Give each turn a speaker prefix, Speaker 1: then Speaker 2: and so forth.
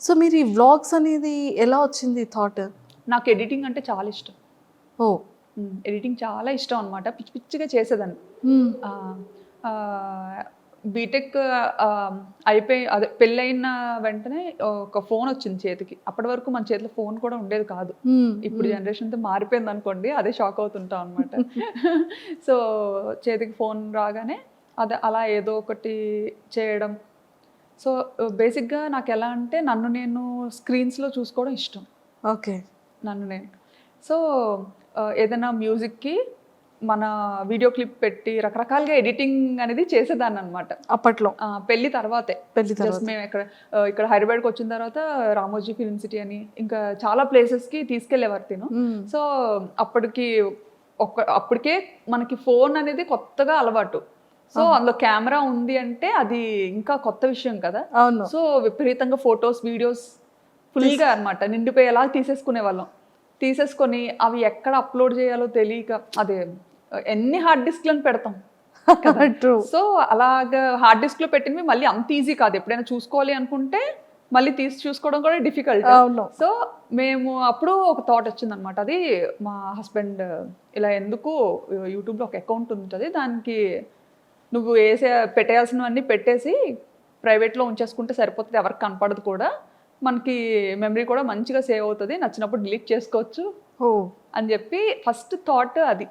Speaker 1: So మీరు ఈ vlogs అనేది ఎలా వచ్చింది థాట్?
Speaker 2: నాకు ఎడిటింగ్ అంటే చాలా ఇష్టం.
Speaker 1: ఓ.
Speaker 2: ఎడిటింగ్ చాలా ఇష్టం అనమాట. పిచ్చి పిచ్చిగా చేసేదాన్ని. బీటెక్ అయిపోయి అదే పెళ్ళైన వెంటనే ఒక ఫోన్ వచ్చింది చేతికి. అప్పటి వరకు మన చేతిలో ఫోన్ కూడా ఉండేది కాదు. ఇప్పుడు జనరేషన్తో మారిపోయింది అనుకోండి, అదే షాక్ అవుతుంటాం అనమాట. సో చేతికి ఫోన్ రాగానే అదే అలా ఏదో ఒకటి చేయడం. సో బేసిక్గా నాకు ఎలా అంటే నన్ను నేను స్క్రీన్స్లో చూసుకోవడం ఇష్టం.
Speaker 1: ఓకే.
Speaker 2: నన్ను నేను. సో ఏదైనా మ్యూజిక్కి మన వీడియో క్లిప్ పెట్టి రకరకాలుగా ఎడిటింగ్ అనేది చేసేదాన్ని అనమాట
Speaker 1: అప్పట్లో.
Speaker 2: పెళ్లి తర్వాతే.
Speaker 1: పెళ్లి తర్వాత.
Speaker 2: జస్ట్ మేము ఇక్కడ హైదరాబాద్కి వచ్చిన తర్వాత రామోజీ ఫిల్మ్ సిటీ అని ఇంకా చాలా ప్లేసెస్కి తీసుకెళ్లేవారు తిను. సో అప్పటికే మనకి ఫోన్ అనేది కొత్తగా అలవాటు. సో అందులో కెమెరా ఉంది అంటే అది ఇంకా కొత్త విషయం కదా.
Speaker 1: అవును.
Speaker 2: సో విపరీతంగా ఫొటోస్ వీడియోస్ ఫుల్గా అనమాట నిండిపోయేలా తీసేసుకునే వాళ్ళం. తీసేసుకొని అవి ఎక్కడ అప్లోడ్ చేయాలో తెలియక అదే ఎన్ని హార్డ్ డిస్క్లను పెడతాం.
Speaker 1: ట్రూ.
Speaker 2: సో అలాగా హార్డ్ డిస్క్లో పెట్టినవి మళ్ళీ అంత ఈజీ కాదు. ఎప్పుడైనా చూసుకోవాలి అనుకుంటే మళ్ళీ తీసి చూసుకోవడం కూడా డిఫికల్ట్.
Speaker 1: అవును.
Speaker 2: సో మేము అప్పుడు ఒక థాట్ వచ్చిందనమాట. అది మా హస్బెండ్ ఇలా ఎందుకు యూట్యూబ్లో ఒక అకౌంట్ ఉంటుంది, దానికి నువ్వు పెట్టేయాల్సినవన్నీ పెట్టేసి ప్రైవేట్లో ఉంచేసుకుంటే సరిపోతుంది, ఎవరికి కనపడదు కూడా, మనకి మెమరీ కూడా మంచిగా సేవ్ అవుతుంది, నచ్చినప్పుడు డిలీట్ చేసుకోవచ్చు అని చెప్పి ఫస్ట్ థాట్ అది.